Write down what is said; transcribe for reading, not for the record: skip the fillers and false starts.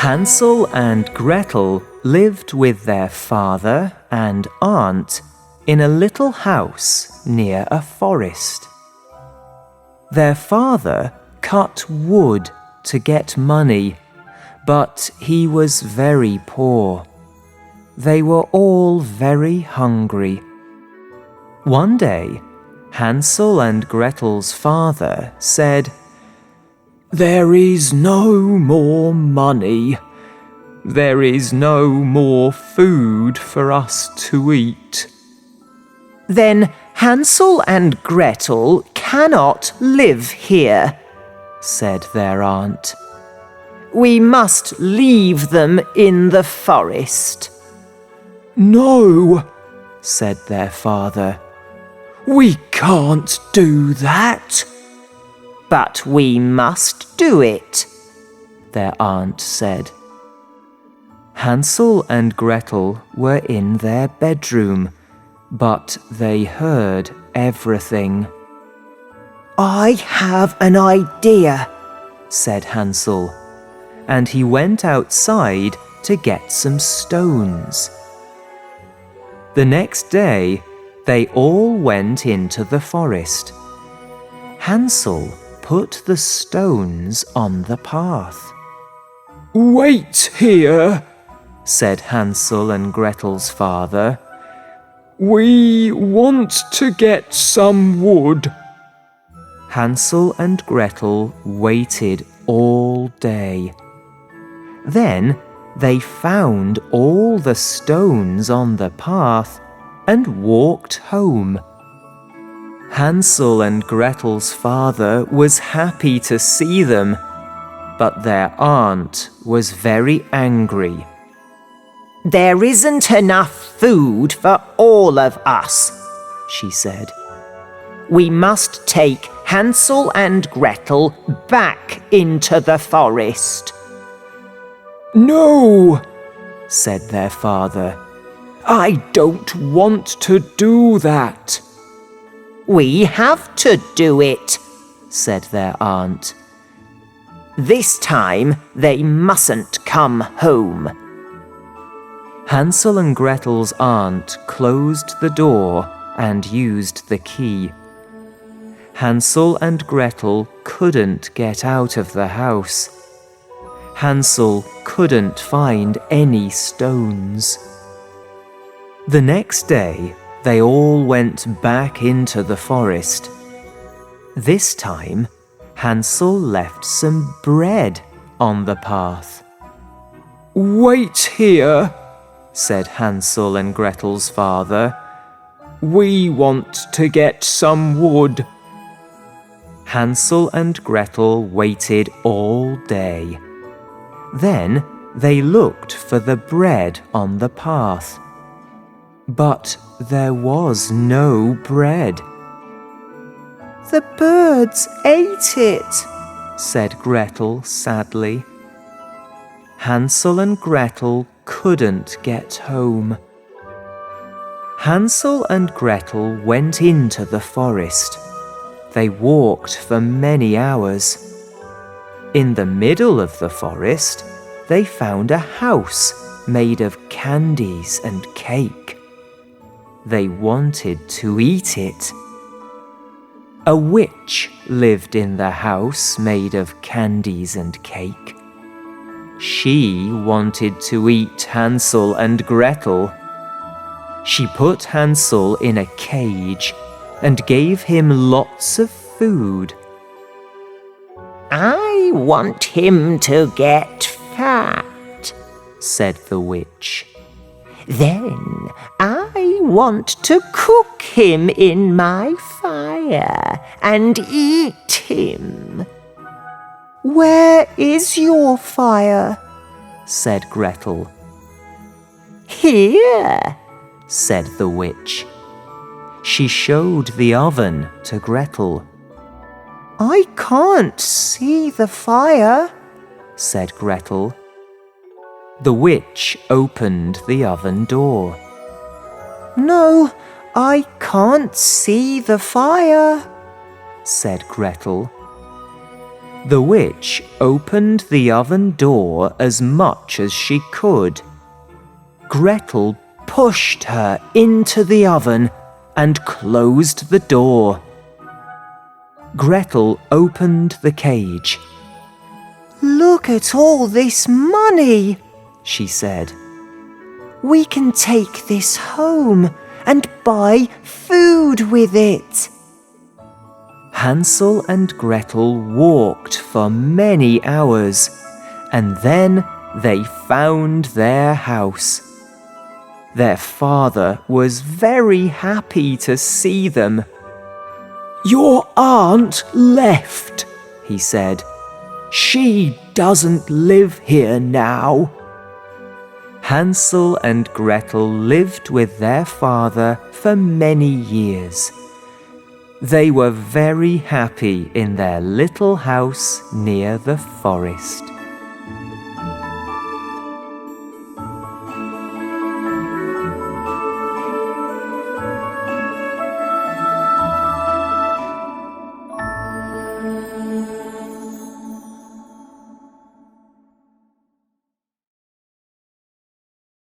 Hansel and Gretel lived with their father and aunt in a little house near a forest. Their father cut wood to get money, but he was very poor. They were all very hungry. One day, Hansel and Gretel's father said, "There is no more money. There is no more food for us to eat." "Then Hansel and Gretel cannot live here," said their aunt. "We must leave them in the forest." "No," said their father. "We can't do that." "But we must do it," their aunt said. Hansel and Gretel were in their bedroom, but they heard everything. "I have an idea," said Hansel, and he went outside to get some stones. The next day, they all went into the forest. Hansel put the stones on the path. "Wait here," said Hansel and Gretel's father. "We want to get some wood." Hansel and Gretel waited all day. Then they found all the stones on the path and walked home. Hansel and Gretel's father was happy to see them, but their aunt was very angry. "There isn't enough food for all of us," she said. "We must take Hansel and Gretel back into the forest." "No," said their father. "I don't want to do that." "We have to do it," said their aunt. "This time they mustn't come home." Hansel and Gretel's aunt closed the door and used the key. Hansel and Gretel couldn't get out of the house. Hansel couldn't find any stones. The next day, they all went back into the forest. This time, Hansel left some bread on the path. "Wait here," said Hansel and Gretel's father. "We want to get some wood." Hansel and Gretel waited all day. Then they looked for the bread on the path. But there was no bread. "The birds ate it," said Gretel sadly. Hansel and Gretel couldn't get home. Hansel and Gretel went into the forest. They walked for many hours. In the middle of the forest, they found a house made of candies and cake. They wanted to eat it. A witch lived in the house made of candies and cake. She wanted to eat Hansel and Gretel. She put Hansel in a cage and gave him lots of food. "I want him to get fat," said the witch. "Then I want to cook him in my fire and eat him." "Where is your fire?" said Gretel. "Here," said the witch. She showed the oven to Gretel. "I can't see the fire," said Gretel. The witch opened the oven door. "No, I can't see the fire," said Gretel. The witch opened the oven door as much as she could. Gretel pushed her into the oven and closed the door. Gretel opened the cage. "Look at all this money," she said. "We can take this home and buy food with it." Hansel and Gretel walked for many hours, and then they found their house. Their father was very happy to see them. "Your aunt left," he said. "She doesn't live here now." Hansel and Gretel lived with their father for many years. They were very happy in their little house near the forest.